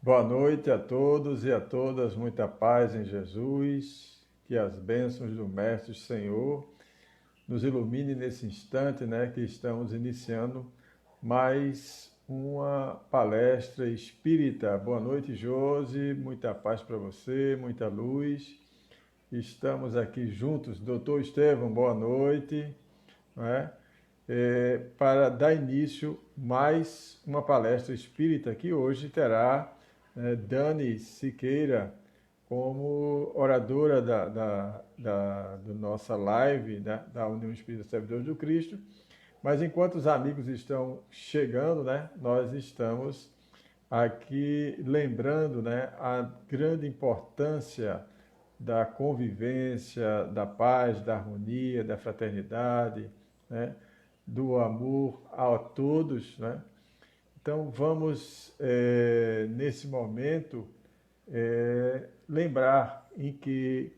Boa noite a todos e a todas, muita paz em Jesus, que as bênçãos do Mestre Senhor nos ilumine nesse instante, né, que estamos iniciando mais uma palestra espírita. Boa noite, Josi, muita paz para você, muita luz. Estamos aqui juntos, doutor Estevão, boa noite, né? Para dar início mais uma palestra espírita que hoje terá Dani Siqueira como oradora da nossa live, né, da União Espírita Servidores do Cristo. Mas enquanto os amigos estão chegando, né, nós estamos aqui lembrando, né, a grande importância da convivência, da paz, da harmonia, da fraternidade, né, do amor a todos, né? Então vamos, nesse momento, lembrar em que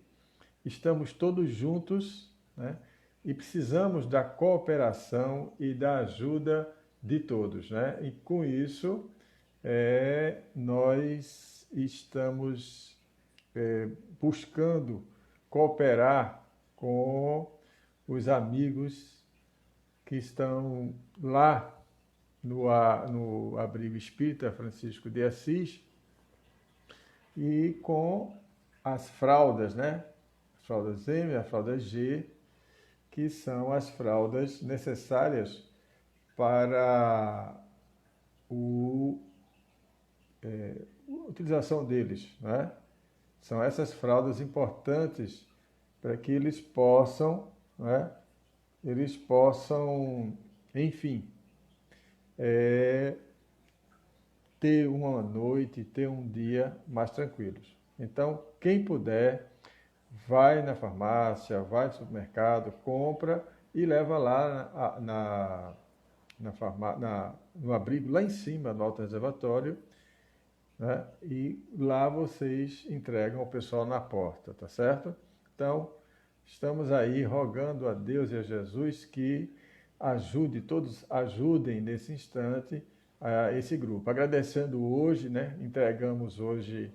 estamos todos juntos, né? E precisamos da cooperação e da ajuda de todos, né? E com isso, nós estamos buscando cooperar com os amigos que estão lá no Abrigo Espírita Francisco de Assis e com as fraldas, né? As fraldas M, a fralda G, que são as fraldas necessárias para a utilização deles, né? São essas fraldas importantes para que eles possam, né? Eles possam, enfim, ter uma noite, ter um dia mais tranquilos. Então, quem puder, vai na farmácia, vai no supermercado, compra e leva lá no abrigo, lá em cima, no alto reservatório, né? E lá vocês entregam o pessoal na porta, tá certo? Então, estamos aí rogando a Deus e a Jesus que todos ajudem nesse instante a esse grupo. Agradecendo hoje, né? Entregamos hoje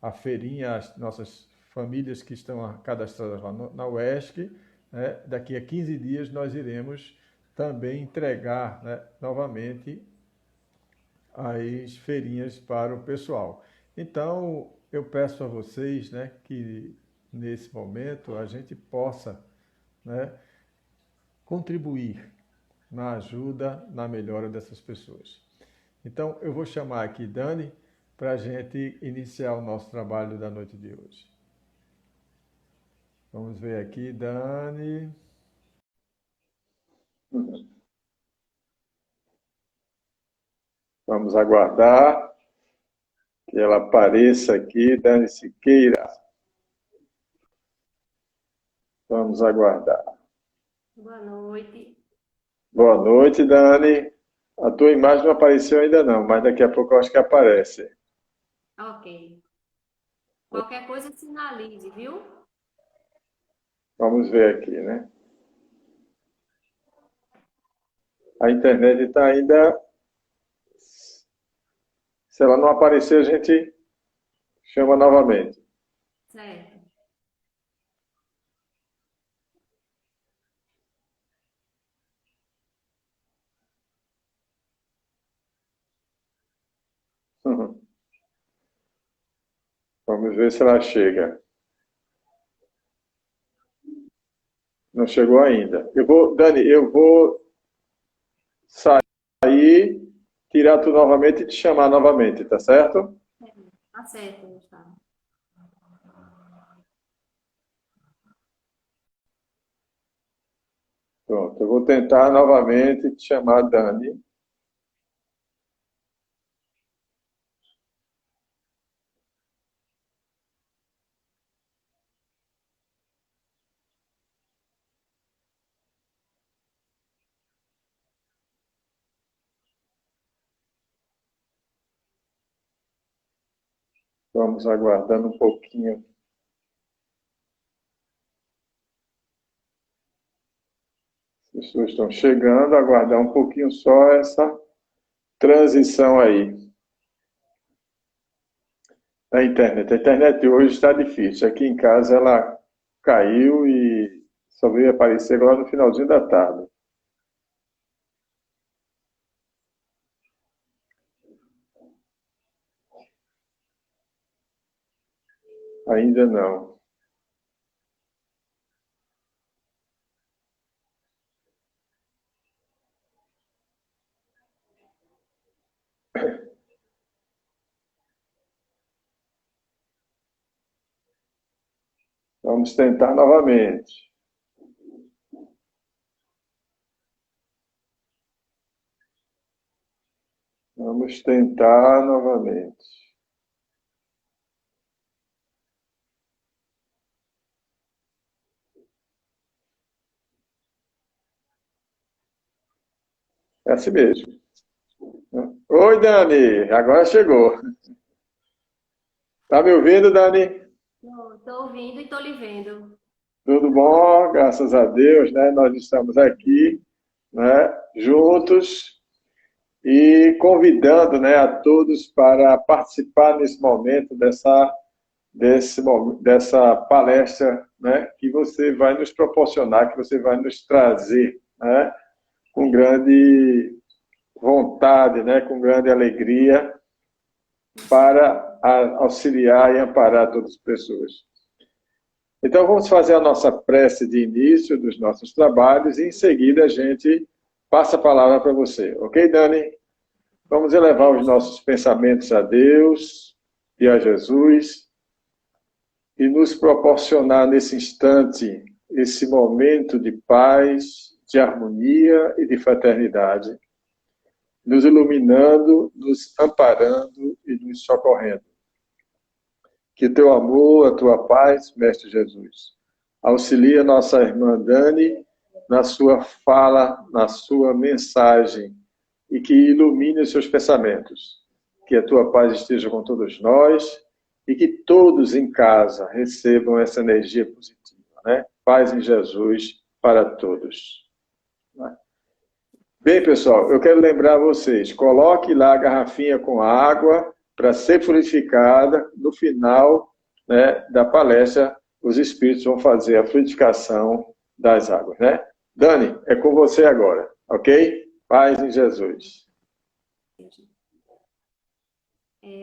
a feirinha às nossas famílias que estão cadastradas lá na UESC, né? Daqui a 15 dias nós iremos também entregar, né, novamente as feirinhas para o pessoal. Então, eu peço a vocês, né, que nesse momento a gente possa, né, contribuir na ajuda, na melhora dessas pessoas. Então, eu vou chamar aqui Dani para a gente iniciar o nosso trabalho da noite de hoje. Vamos ver aqui, Dani. Vamos aguardar que ela apareça aqui, Dani Siqueira. Vamos aguardar. Boa noite. Boa noite, Dani. A tua imagem não apareceu ainda não, mas daqui a pouco eu acho que aparece. Ok. Qualquer coisa sinalize, viu? Vamos ver aqui, né? A internet está ainda. Se ela não aparecer, a gente chama novamente. Certo. Vamos ver se ela chega. Não chegou ainda. Dani, eu vou sair, tirar tu novamente e te chamar novamente, tá certo? Tá certo, Gustavo. Pronto, eu vou tentar novamente te chamar, Dani. Vamos aguardando um pouquinho. As pessoas estão chegando, aguardar um pouquinho só essa transição aí. A internet hoje está difícil. Aqui em casa ela caiu e só veio aparecer agora no finalzinho da tarde. Ainda não. Vamos tentar novamente. Vamos tentar novamente. É assim mesmo. Oi, Dani. Agora chegou. Tá me ouvindo, Dani? Estou ouvindo e estou lhe vendo. Tudo bom? Graças a Deus, né? Nós estamos aqui, né? Juntos e convidando, né, a todos para participar nesse momento dessa palestra, né, que você vai nos proporcionar, que você vai nos trazer, né, com grande vontade, né, com grande alegria, para auxiliar e amparar todas as pessoas. Então, vamos fazer a nossa prece de início dos nossos trabalhos e, em seguida, a gente passa a palavra para você. Ok, Dani? Vamos elevar os nossos pensamentos a Deus e a Jesus e nos proporcionar nesse instante esse momento de paz, de harmonia e de fraternidade, nos iluminando, nos amparando e nos socorrendo. Que teu amor, a tua paz, Mestre Jesus, auxilia nossa irmã Dani na sua fala, na sua mensagem, e que ilumine os seus pensamentos. Que a tua paz esteja com todos nós e que todos em casa recebam essa energia positiva, né? Paz em Jesus para todos. Bem, pessoal, eu quero lembrar vocês, coloque lá a garrafinha com água para ser purificada. No final, né, da palestra, os espíritos vão fazer a purificação das águas, né? Dani, é com você agora, ok? Paz em Jesus.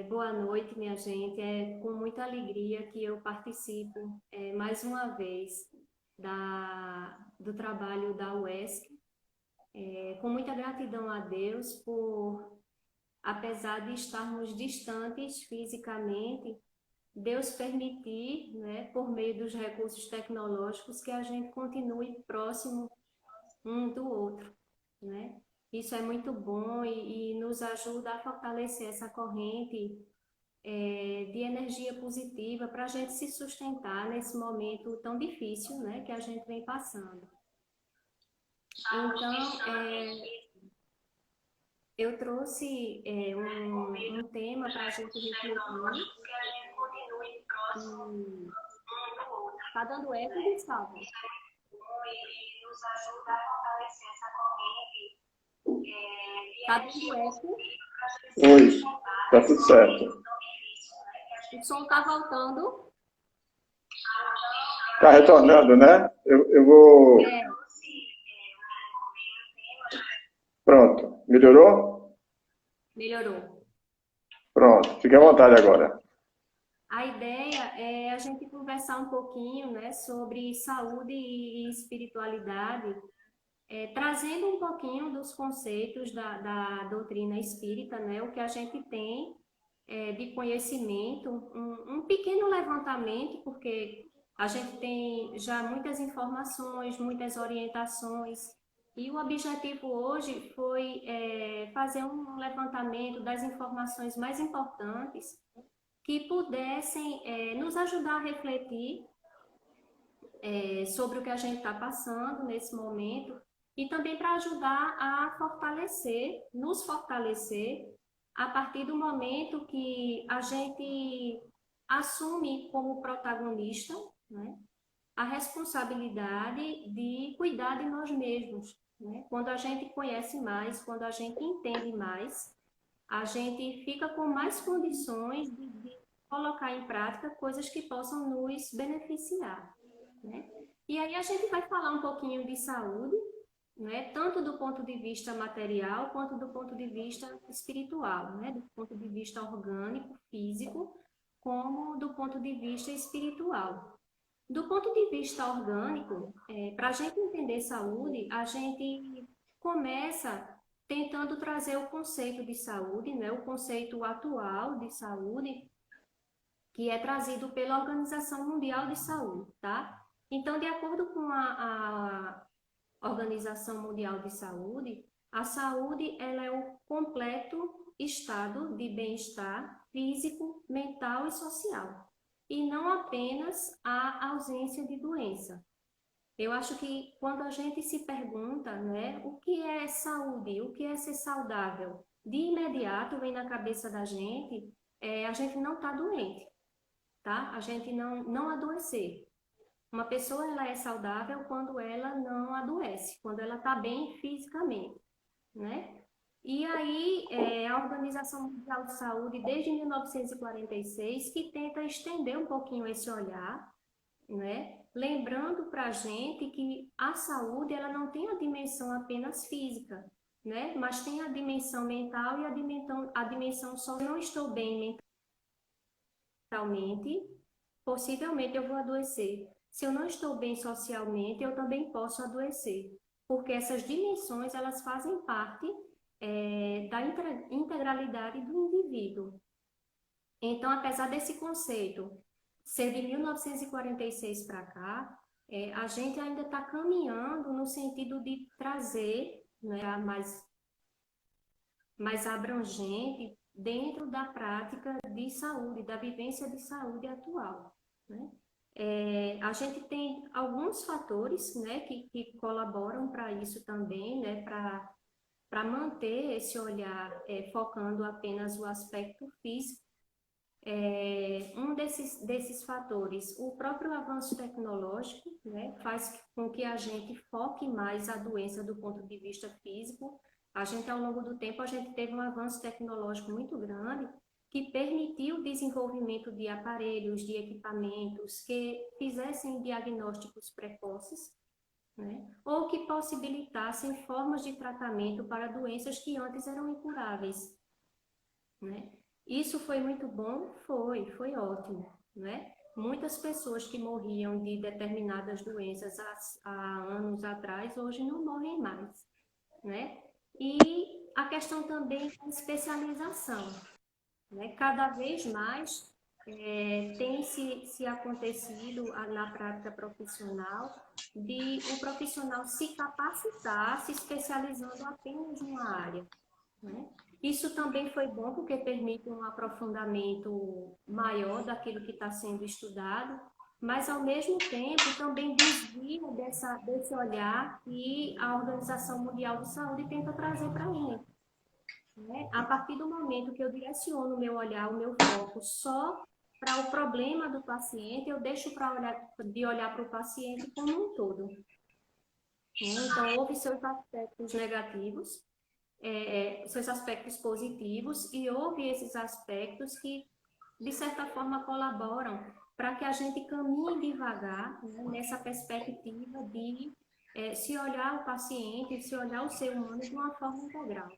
Boa noite, minha gente. É com muita alegria que eu participo mais uma vez do trabalho da UESC. Com muita gratidão a Deus por, apesar de estarmos distantes fisicamente, Deus permitir, né, por meio dos recursos tecnológicos, que a gente continue próximo um do outro, né? Isso é muito bom e nos ajuda a fortalecer essa corrente de energia positiva para a gente se sustentar nesse momento tão difícil, né, que a gente vem passando. Então, eu trouxe um tema para a gente refletir. Está dando eco, Gustavo? Nos ajuda a fortalecer essa corrente. Está dando eco? Oi, está tudo certo. O som está voltando? Está retornando, né? Eu vou... Pronto. Melhorou? Melhorou. Pronto. Fique à vontade agora. A ideia é a gente conversar um pouquinho, né, sobre saúde e espiritualidade, trazendo um pouquinho dos conceitos da doutrina espírita, né, o que a gente tem de conhecimento, um pequeno levantamento, porque a gente tem já muitas informações, muitas orientações, e o objetivo hoje foi fazer um levantamento das informações mais importantes que pudessem nos ajudar a refletir sobre o que a gente está passando nesse momento e também para ajudar a fortalecer, nos fortalecer a partir do momento que a gente assume como protagonista, né, a responsabilidade de cuidar de nós mesmos, né? Quando a gente conhece mais, quando a gente entende mais, a gente fica com mais condições colocar em prática coisas que possam nos beneficiar, né? E aí a gente vai falar um pouquinho de saúde, né? Tanto do ponto de vista material quanto do ponto de vista espiritual, né? Do ponto de vista orgânico, físico, como do ponto de vista espiritual. Do ponto de vista orgânico, para a gente entender saúde, a gente começa tentando trazer o conceito de saúde, né? O conceito atual de saúde, que é trazido pela Organização Mundial de Saúde, tá? Então, de acordo com a Organização Mundial de Saúde, a saúde ela é o completo estado de bem-estar físico, mental e social, e não apenas a ausência de doença. Eu acho que quando a gente se pergunta, né, o que é saúde, o que é ser saudável, de imediato vem na cabeça da gente, a gente não está doente, tá? A gente não adoecer. Uma pessoa ela é saudável quando ela não adoece, quando ela está bem fisicamente, né? E aí, a Organização Mundial de Saúde, desde 1946, que tenta estender um pouquinho esse olhar, né? Lembrando para a gente que a saúde ela não tem a dimensão apenas física, né? Mas tem a dimensão mental e a dimensão só não estou bem mentalmente, possivelmente eu vou adoecer. Se eu não estou bem socialmente, eu também posso adoecer, porque essas dimensões elas fazem parte da integralidade do indivíduo. Então, apesar desse conceito ser de 1946 para cá, a gente ainda está caminhando no sentido de trazer, né, mais abrangente dentro da prática de saúde, da vivência de saúde atual, né? A gente tem alguns fatores, né, que colaboram para isso também, né, para manter esse olhar focando apenas o aspecto físico. Um desses fatores, o próprio avanço tecnológico, né, faz com que a gente foque mais a doença do ponto de vista físico. A gente, ao longo do tempo, a gente teve um avanço tecnológico muito grande que permitiu o desenvolvimento de aparelhos, de equipamentos que fizessem diagnósticos precoces, né, ou que possibilitassem formas de tratamento para doenças que antes eram incuráveis, né? Isso foi muito bom? Foi ótimo, né? Muitas pessoas que morriam de determinadas doenças há anos atrás, hoje não morrem mais, né? E a questão também da especialização, né? Cada vez mais tem se acontecido na prática profissional de o profissional se capacitar, se especializando apenas em uma área, né? Isso também foi bom porque permite um aprofundamento maior daquilo que está sendo estudado, mas ao mesmo tempo também desvia desse olhar que a Organização Mundial de Saúde tenta trazer para a gente, né? A partir do momento que eu direciono o meu olhar, o meu foco só para o problema do paciente, eu deixo de olhar para o paciente como um todo, né? Então, houve seus aspectos negativos, seus aspectos positivos, e houve esses aspectos que, de certa forma, colaboram para que a gente caminhe devagar, né, nessa perspectiva de se olhar o paciente, se olhar o ser humano de uma forma integral.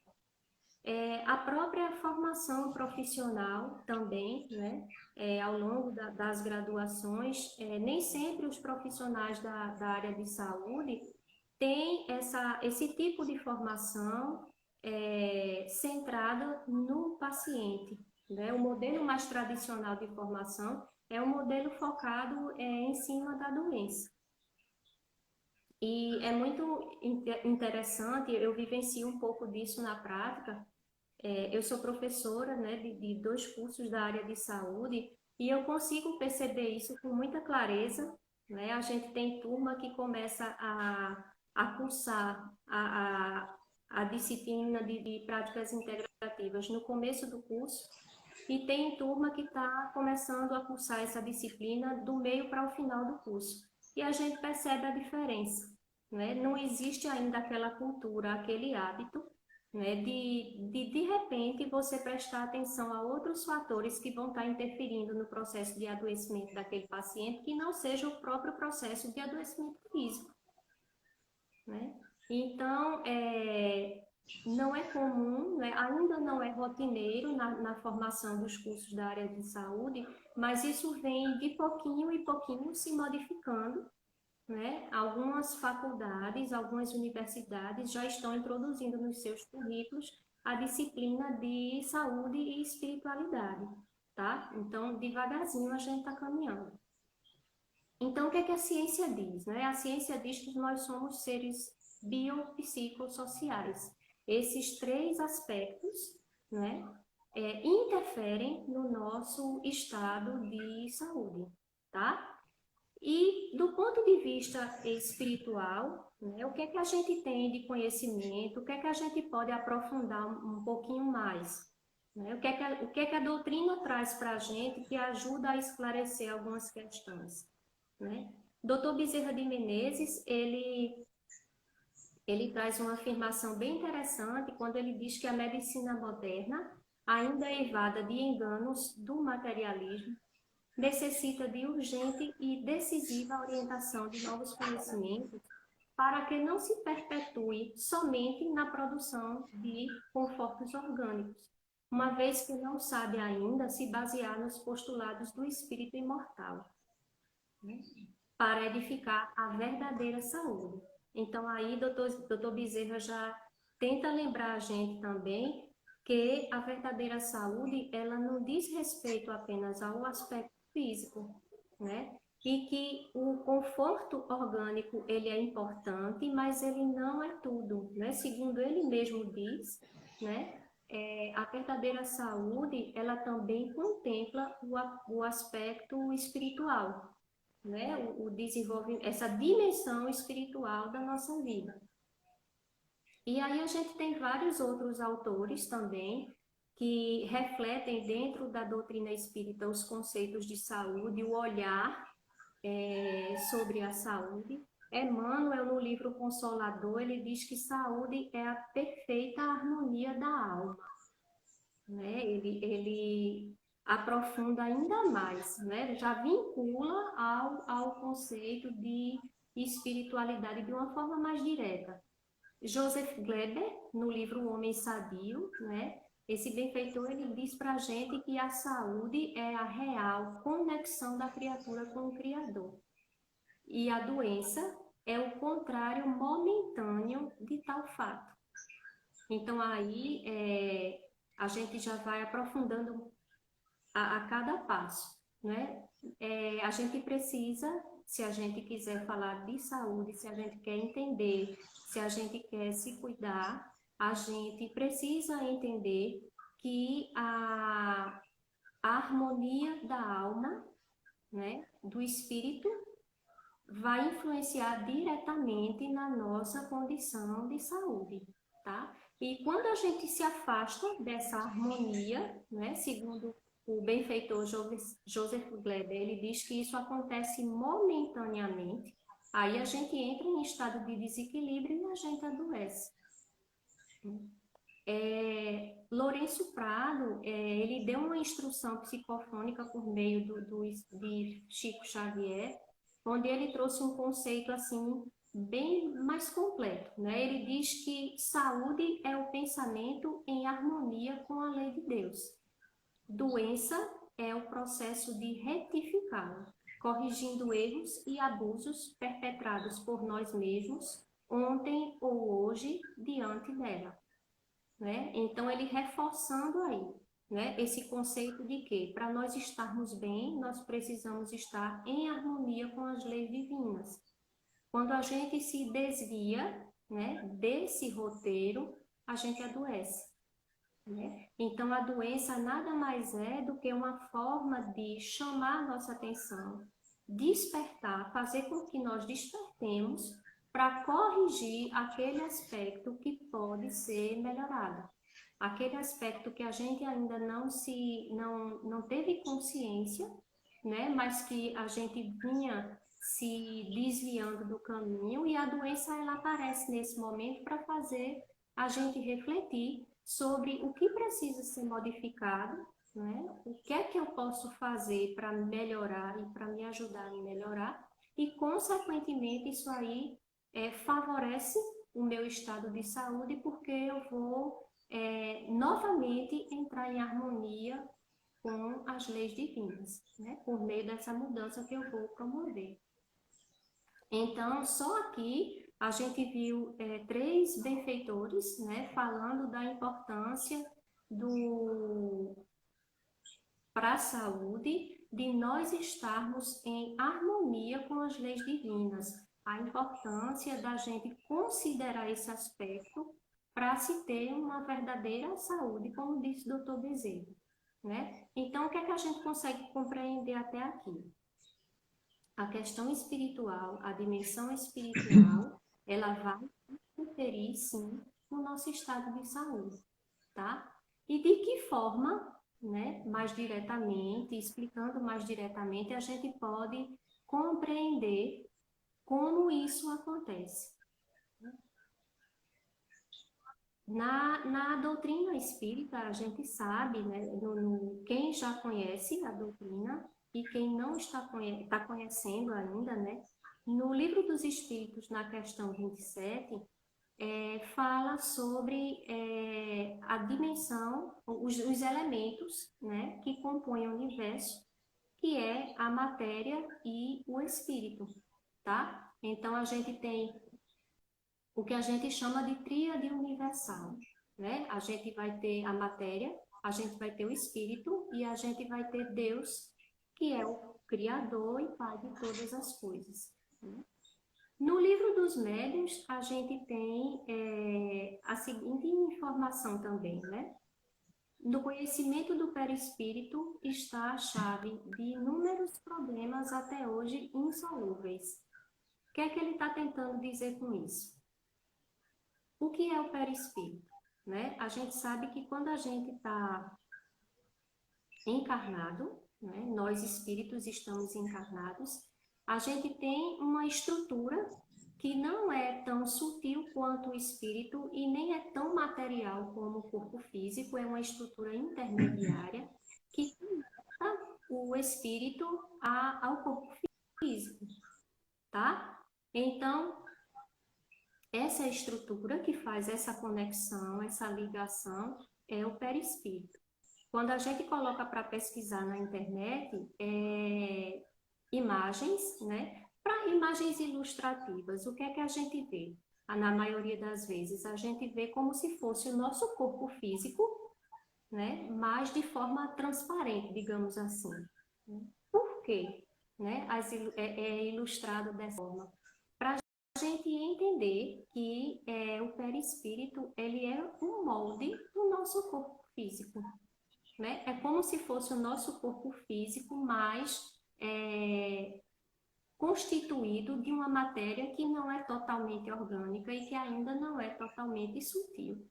A própria formação profissional também, né, ao longo das graduações, nem sempre os profissionais da área de saúde têm esse tipo de formação centrada no paciente, né? O modelo mais tradicional de formação é um modelo focado em cima da doença. E é muito interessante, eu vivencio um pouco disso na prática. Eu sou professora, né, de 2 cursos da área de saúde e eu consigo perceber isso com muita clareza, né? A gente tem turma que começa a cursar a disciplina de práticas integrativas no começo do curso e tem turma que está começando a cursar essa disciplina do meio para o final do curso. E a gente percebe a diferença, né? Não existe ainda aquela cultura, aquele hábito né? De repente, você prestar atenção a outros fatores que vão estar interferindo no processo de adoecimento daquele paciente, que não seja o próprio processo de adoecimento físico, né? Então, não é comum, né? Ainda não é rotineiro na formação dos cursos da área de saúde, mas isso vem de pouquinho em pouquinho se modificando, né? Algumas faculdades, algumas universidades já estão introduzindo nos seus currículos a disciplina de saúde e espiritualidade, tá? Então, devagarzinho a gente está caminhando. Então, o que é que a ciência diz, né? A ciência diz que nós somos seres biopsicossociais. Esses três aspectos, né, interferem no nosso estado de saúde, tá? E do ponto de vista espiritual, né, o que é que a gente tem de conhecimento, o que é que a gente pode aprofundar um pouquinho mais? Né? O que é que a doutrina traz para a gente que ajuda a esclarecer algumas questões? Né? Dr. Bezerra de Menezes, ele traz uma afirmação bem interessante quando ele diz que a medicina moderna, ainda evada de enganos do materialismo, necessita de urgente e decisiva orientação de novos conhecimentos para que não se perpetue somente na produção de confortos orgânicos, uma vez que não sabe ainda se basear nos postulados do espírito imortal, né, para edificar a verdadeira saúde. Então, aí, doutor Bezerra já tenta lembrar a gente também que a verdadeira saúde, ela não diz respeito apenas ao aspecto físico, né? E que o conforto orgânico, ele é importante, mas ele não é tudo, né? Segundo ele mesmo diz, né? A verdadeira saúde, ela também contempla o aspecto espiritual, né? O desenvolvimento, essa dimensão espiritual da nossa vida. E aí a gente tem vários outros autores também que refletem dentro da doutrina espírita os conceitos de saúde, o olhar sobre a saúde. Emmanuel, no livro Consolador, ele diz que saúde é a perfeita harmonia da alma, né? Ele aprofunda ainda mais, né? Já vincula ao conceito de espiritualidade de uma forma mais direta. Joseph Gleber, no livro O Homem Sadio, né? Esse benfeitor, ele diz para a gente que a saúde é a real conexão da criatura com o Criador. E a doença é o contrário momentâneo de tal fato. Então, aí, a gente já vai aprofundando a cada passo, né? A gente precisa, se a gente quiser falar de saúde, se a gente quer entender, se a gente quer se cuidar, a gente precisa entender que a harmonia da alma, né, do espírito, vai influenciar diretamente na nossa condição de saúde, tá? E quando a gente se afasta dessa harmonia, né, segundo o benfeitor Joseph Gleber, ele diz que isso acontece momentaneamente, aí a gente entra em estado de desequilíbrio e a gente adoece. Lourenço Prado, ele deu uma instrução psicofônica por meio de Chico Xavier, onde ele trouxe um conceito assim bem mais completo, né? Ele diz que saúde é o pensamento em harmonia com a lei de Deus. Doença é o processo de retificá-la, corrigindo erros e abusos perpetrados por nós mesmos ontem ou hoje diante dela, né? Então, ele reforçando aí, né, esse conceito de que, para nós estarmos bem, nós precisamos estar em harmonia com as leis divinas. Quando a gente se desvia, né, desse roteiro, a gente adoece, né? Então, a doença nada mais é do que uma forma de chamar a nossa atenção, despertar, fazer com que nós despertemos para corrigir aquele aspecto que pode ser melhorado. Aquele aspecto que a gente ainda não teve consciência, né? Mas que a gente vinha se desviando do caminho, e a doença ela aparece nesse momento para fazer a gente refletir sobre o que precisa ser modificado, né? O que é que eu posso fazer para melhorar e para me ajudar a melhorar, e, consequentemente, isso aí favorece o meu estado de saúde, porque eu vou novamente entrar em harmonia com as leis divinas, né? Por meio dessa mudança que eu vou promover. Então, só aqui a gente viu três benfeitores, né, falando da importância para a saúde de nós estarmos em harmonia com as leis divinas, a importância da gente considerar esse aspecto para se ter uma verdadeira saúde, como disse o Dr. Bezerra, né? Então, o que é que a gente consegue compreender até aqui? A questão espiritual, a dimensão espiritual, ela vai interferir, sim, no nosso estado de saúde, tá? E de que forma, né, mais diretamente, explicando mais diretamente, a gente pode compreender como isso acontece. Na doutrina espírita, a gente sabe, né, quem já conhece a doutrina e quem não está conhecendo ainda, né, no Livro dos Espíritos, na questão 27, fala sobre a dimensão, os elementos, né, que compõem o universo, que é a matéria e o espírito, tá? Então, a gente tem o que a gente chama de tríade universal, né? A gente vai ter a matéria, a gente vai ter o espírito e a gente vai ter Deus, que é o Criador e Pai de todas as coisas, né? No Livro dos Médiuns, a gente tem a seguinte informação também, né? No conhecimento do perispírito está a chave de inúmeros problemas até hoje insolúveis. O que é que ele está tentando dizer com isso? O que é o perispírito? Né? A gente sabe que quando a gente está encarnado, né? Nós espíritos estamos encarnados, a gente tem uma estrutura que não é tão sutil quanto o espírito e nem é tão material como o corpo físico, é uma estrutura intermediária que conecta o espírito ao corpo físico, tá? Então, essa estrutura que faz essa conexão, essa ligação, é o perispírito. Quando a gente coloca para pesquisar na internet, imagens, né? Para imagens ilustrativas, o que é que a gente vê? Na maioria das vezes, a gente vê como se fosse o nosso corpo físico, né? Mas de forma transparente, digamos assim. Por quê? Né? É ilustrado dessa forma. Para a gente entender que o perispírito ele é um molde do nosso corpo físico. Né? É como se fosse o nosso corpo físico, mas constituído de uma matéria que não é totalmente orgânica e que ainda não é totalmente sutil,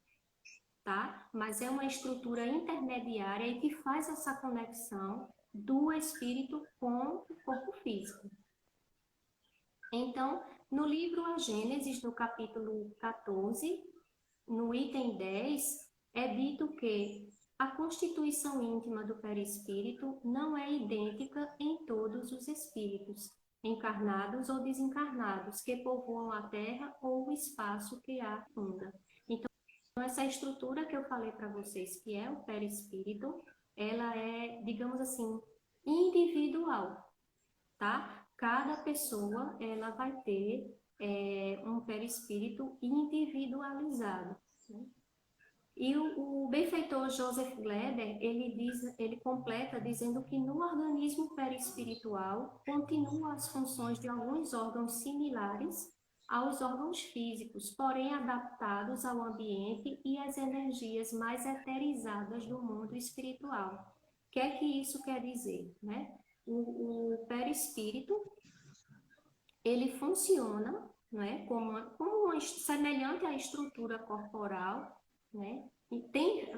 tá? Mas é uma estrutura intermediária e que faz essa conexão do espírito com o corpo físico. Então, no livro A Gênesis, no capítulo 14, no item 10, é dito que a constituição íntima do perispírito não é idêntica em todos os espíritos, encarnados ou desencarnados, que povoam a Terra ou o espaço que a funda. Então, essa estrutura que eu falei para vocês, que é o perispírito, ela é, digamos assim, individual, tá? Cada pessoa, ela vai ter um perispírito individualizado, né? E o benfeitor Joseph Gleber, ele completa dizendo que no organismo perispiritual continuam as funções de alguns órgãos similares aos órgãos físicos, porém adaptados ao ambiente e às energias mais eterizadas do mundo espiritual. O que é que isso quer dizer, né? O perispírito, ele funciona, né, semelhante à estrutura corporal, né, e tem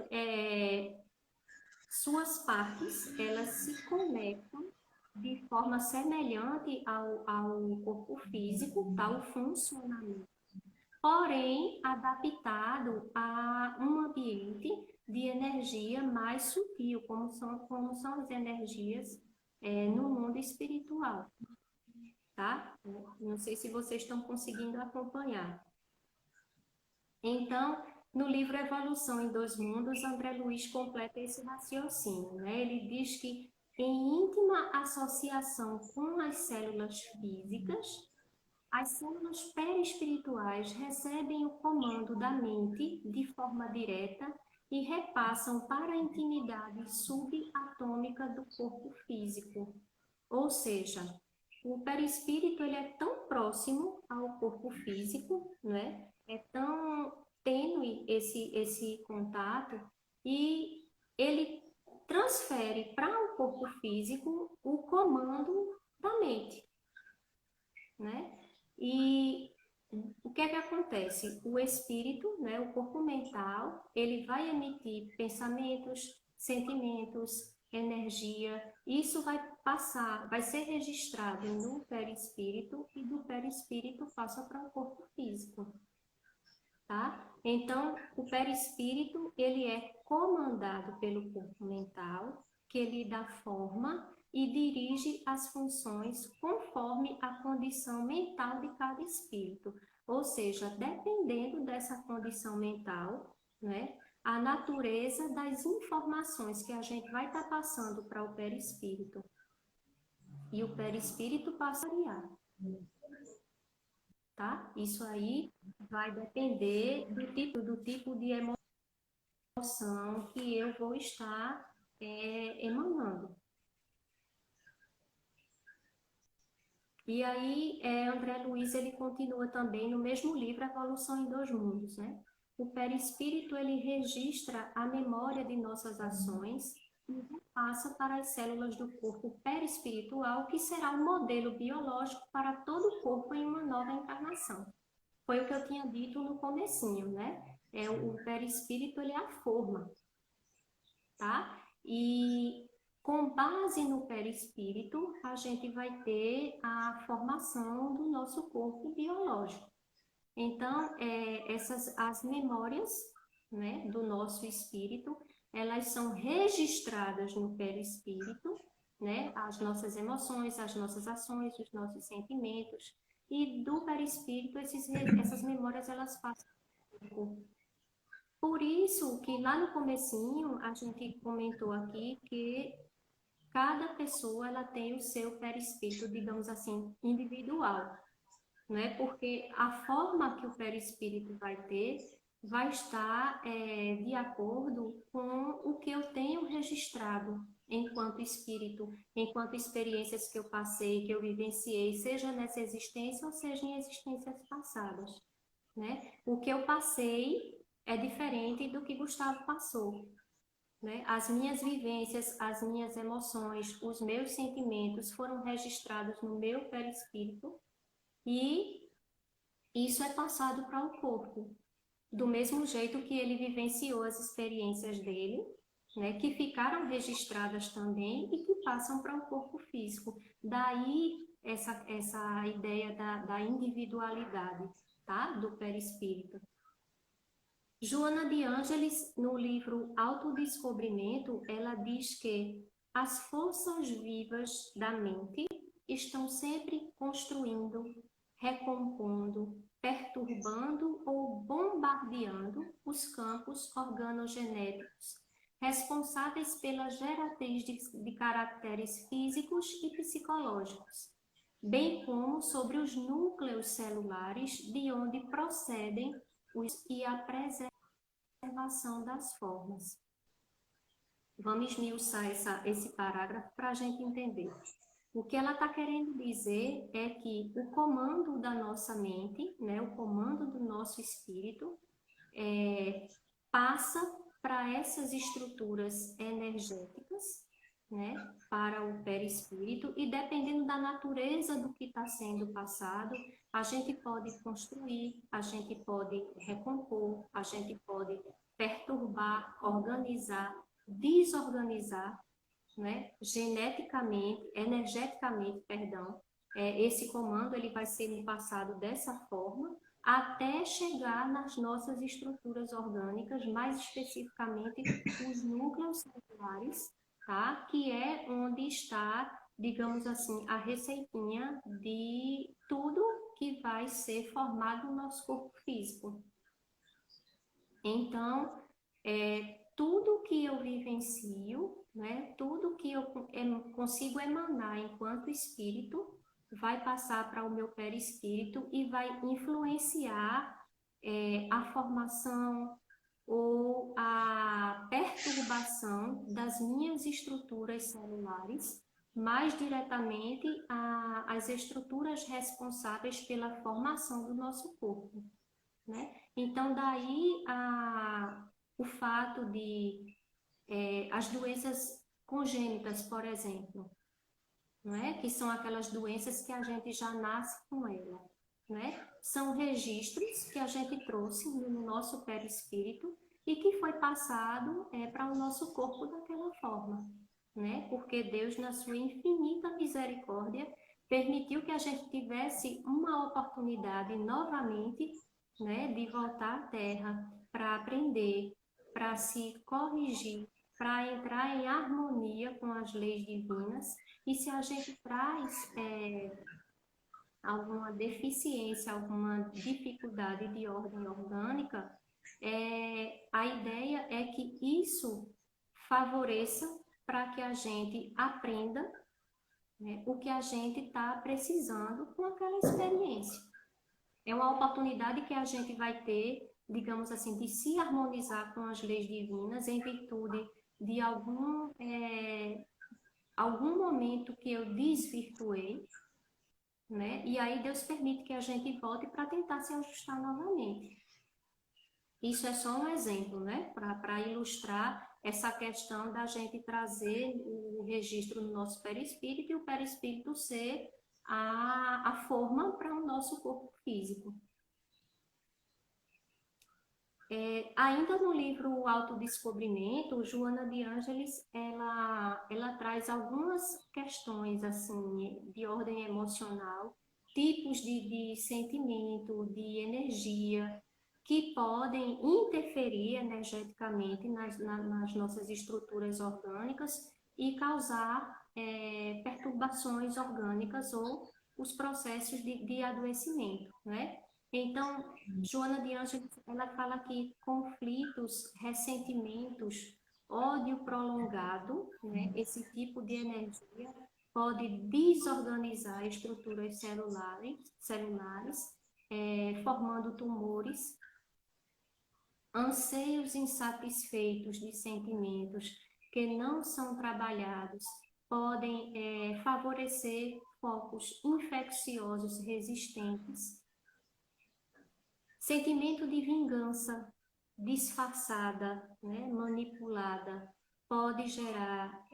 suas partes, elas se conectam de forma semelhante ao corpo físico, tal funcionamento. porém adaptado a um ambiente de energia mais sutil, como são as energias no mundo espiritual, tá? Não sei se vocês estão conseguindo acompanhar. Então, no livro Evolução em Dois Mundos, André Luiz completa esse raciocínio, né? Ele diz que em íntima associação com as células físicas, as células perispirituais recebem o comando da mente de forma direta e repassam para a intimidade subatômica do corpo físico. Ou seja, o perispírito ele é tão próximo ao corpo físico, né? É tão tênue esse contato e ele transfere para o corpo físico o comando da mente, né? E o que é que acontece? O espírito, né, o corpo mental, ele vai emitir pensamentos, sentimentos, energia. Isso vai passar, vai ser registrado no perispírito e do perispírito passa para o corpo físico, tá? Então, o perispírito, ele é comandado pelo corpo mental, que lhe dá forma e dirige as funções conforme a condição mental de cada espírito. Ou seja, dependendo dessa condição mental, né, a natureza das informações que a gente vai estar passando para o perispírito. E o perispírito passa a criar. Tá? Isso aí vai depender do tipo de emoção que eu vou estar emanando. E aí, André Luiz, ele continua também no mesmo livro, Evolução em Dois Mundos, né? O perispírito, ele registra a memória de nossas ações e passa para as células do corpo perispiritual, que será um modelo biológico para todo o corpo em uma nova encarnação. Foi o que eu tinha dito no comecinho, né? O perispírito, ele é a forma, tá? E com base no perispírito, a gente vai ter a formação do nosso corpo biológico. Então, as memórias, né, do nosso espírito, elas são registradas no perispírito, né? As nossas emoções, as nossas ações, os nossos sentimentos. E do perispírito, essas memórias, elas passam no corpo. Por isso que lá no comecinho, a gente comentou aqui que cada pessoa ela tem o seu perispírito, digamos assim, individual, né? Porque a forma que o perispírito vai ter vai estar de acordo com o que eu tenho registrado enquanto espírito, enquanto experiências que eu passei, que eu vivenciei, seja nessa existência ou seja em existências passadas, né? O que eu passei é diferente do que Gustavo passou, né? As minhas vivências, as minhas emoções, os meus sentimentos foram registrados no meu perispírito e isso é passado para o corpo, do mesmo jeito que ele vivenciou as experiências dele, né, que ficaram registradas também e que passam para o corpo físico. Daí essa ideia da individualidade, tá? Do perispírito. Joana de Ângeles, no livro Autodescobrimento, ela diz que as forças vivas da mente estão sempre construindo, recompondo, perturbando ou bombardeando os campos organogenéticos, responsáveis pela geratriz de caracteres físicos e psicológicos, bem como sobre os núcleos celulares de onde procedem e a preservação das formas. Vamos esmiuçar esse parágrafo para a gente entender. O que ela está querendo dizer é que o comando da nossa mente, né, o comando do nosso espírito, passa para essas estruturas energéticas, né, para o perispírito, e dependendo da natureza do que está sendo passado, a gente pode construir, a gente pode recompor, a gente pode perturbar, organizar, desorganizar, né, geneticamente, energeticamente, perdão, esse comando ele vai ser passado dessa forma, até chegar nas nossas estruturas orgânicas, mais especificamente os núcleos celulares, tá? Que é onde está, digamos assim, a receitinha de tudo que vai ser formado no nosso corpo físico. Então, tudo que eu vivencio, né, tudo que eu consigo emanar enquanto espírito, vai passar para o meu perispírito e vai influenciar a formação ou a perturbação das minhas estruturas celulares, mais diretamente as estruturas responsáveis pela formação do nosso corpo, né? Então, daí o fato de as doenças congênitas, por exemplo, não é? Que são aquelas doenças que a gente já nasce com ela, né? São registros que a gente trouxe no nosso perispírito e que foi passado para o nosso corpo daquela forma, né? Porque Deus, na sua infinita misericórdia, permitiu que a gente tivesse uma oportunidade novamente, né, de voltar à Terra para aprender, para se corrigir, para entrar em harmonia com as leis divinas. E se a gente traz alguma deficiência, alguma dificuldade de ordem orgânica, a ideia é que isso favoreça para que a gente aprenda, né, o que a gente está precisando com aquela experiência. É uma oportunidade que a gente vai ter, digamos assim, de se harmonizar com as leis divinas em virtude de algum momento que eu desvirtuei, né? E aí Deus permite que a gente volte para tentar se ajustar novamente. Isso é só um exemplo, né? Para ilustrar essa questão da gente trazer o registro no nosso perispírito e o perispírito ser a forma para o nosso corpo físico. Ainda no livro Autodescobrimento, Joana de Ângeles, ela traz algumas questões assim, de ordem emocional, tipos de sentimento, de energia, que podem interferir energeticamente nas nossas estruturas orgânicas e causar perturbações orgânicas ou os processos de adoecimento, né? Então, Joana de Ângeles, ela fala que conflitos, ressentimentos, ódio prolongado, né, esse tipo de energia pode desorganizar estruturas celulares, formando tumores, anseios insatisfeitos de sentimentos que não são trabalhados podem favorecer focos infecciosos resistentes. Sentimento de vingança disfarçada, né, manipulada, pode gerar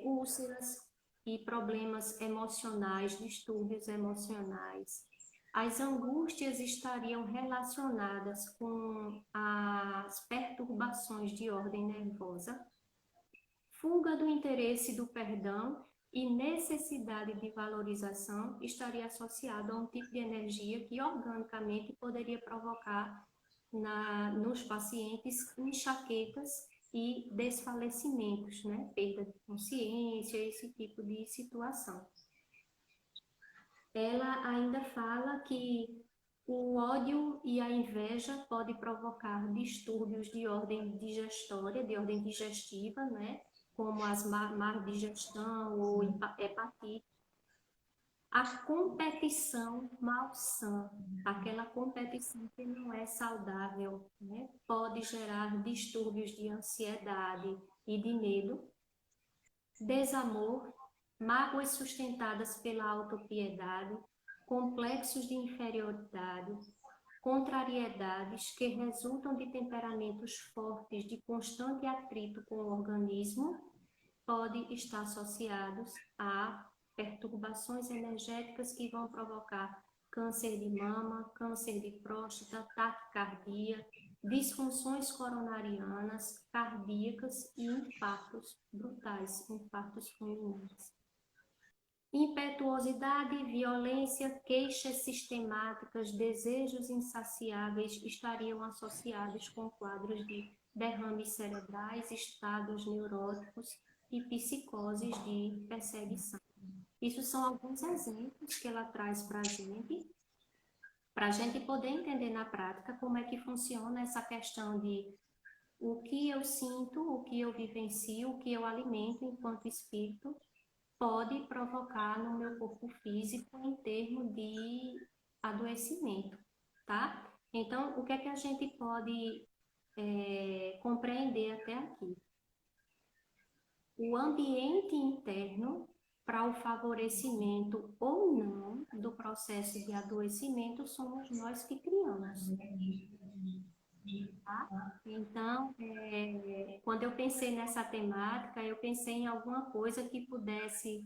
úlceras e problemas emocionais, distúrbios emocionais. As angústias estariam relacionadas com as perturbações de ordem nervosa, fuga do interesse do perdão e necessidade de valorização estaria associado a um tipo de energia que organicamente poderia provocar nos pacientes enxaquecas e desfalecimentos, né? Perda de consciência, esse tipo de situação. Ela ainda fala que o ódio e a inveja podem provocar distúrbios de ordem digestória, de ordem digestiva, né? Como as má digestão ou hepatite. A competição malsã, aquela competição que não é saudável, né? Pode gerar distúrbios de ansiedade e de medo, desamor, mágoas sustentadas pela autopiedade, complexos de inferioridade, contrariedades que resultam de temperamentos fortes de constante atrito com o organismo, podem estar associados a perturbações energéticas que vão provocar câncer de mama, câncer de próstata, taquicardia, disfunções coronarianas, cardíacas e infartos brutais, infartos fulminantes. Impetuosidade, violência, queixas sistemáticas, desejos insaciáveis estariam associados com quadros de derrames cerebrais, estados neuróticos e psicoses de perseguição. Isso são alguns exemplos que ela traz para a gente poder entender na prática como é que funciona essa questão de o que eu sinto, o que eu vivencio, o que eu alimento enquanto espírito, pode provocar no meu corpo físico em termos de adoecimento, tá? Então, o que é que a gente pode compreender até aqui? O ambiente interno para o favorecimento ou não do processo de adoecimento somos nós que criamos. Tá? Então, quando eu pensei nessa temática, eu pensei em alguma coisa que pudesse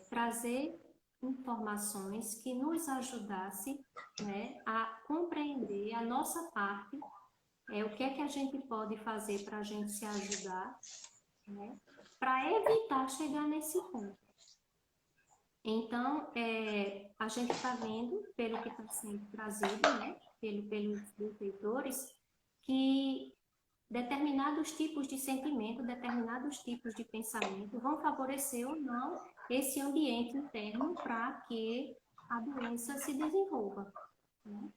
trazer informações que nos ajudasse, né, a compreender a nossa parte, o que é que a gente pode fazer para a gente se ajudar, né, para evitar chegar nesse ponto. Então, a gente está vendo, pelo que está sendo trazido, né, pelos benfeitores, que determinados tipos de sentimento, determinados tipos de pensamento vão favorecer ou não esse ambiente interno para que a doença se desenvolva, né?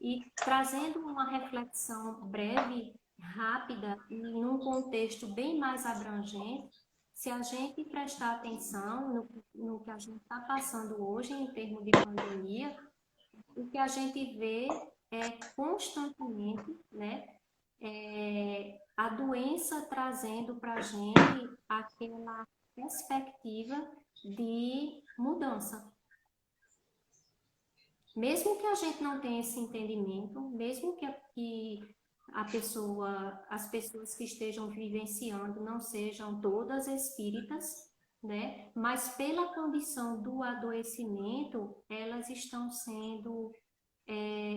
E trazendo uma reflexão breve, rápida e num contexto bem mais abrangente, se a gente prestar atenção no que a gente está passando hoje em termos de pandemia, o que a gente vê é constantemente, né, a doença trazendo para a gente aquela perspectiva de mudança. Mesmo que a gente não tenha esse entendimento, mesmo que as pessoas que estejam vivenciando não sejam todas espíritas, né? Mas pela condição do adoecimento, elas estão sendo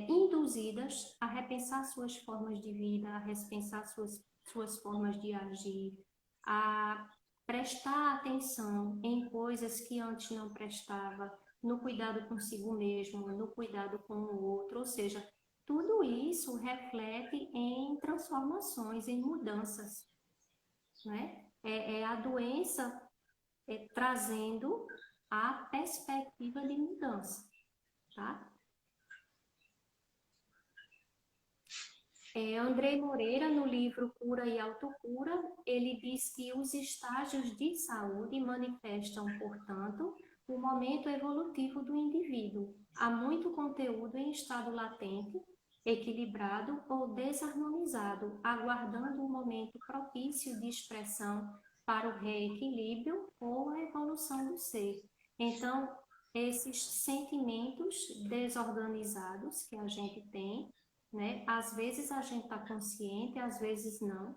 induzidas a repensar suas formas de vida, a repensar suas formas de agir, a prestar atenção em coisas que antes não prestava, no cuidado consigo mesmo, no cuidado com o outro, ou seja, tudo isso reflete em transformações, em mudanças, né? É a doença trazendo a perspectiva de mudança, tá? Andrei Moreira, no livro Cura e Autocura, ele diz que os estágios de saúde manifestam, portanto, o momento evolutivo do indivíduo. Há muito conteúdo em estado latente, equilibrado ou desarmonizado, aguardando um momento propício de expressão para o reequilíbrio ou a evolução do ser. Então, esses sentimentos desorganizados que a gente tem, né? Às vezes a gente está consciente, às vezes não,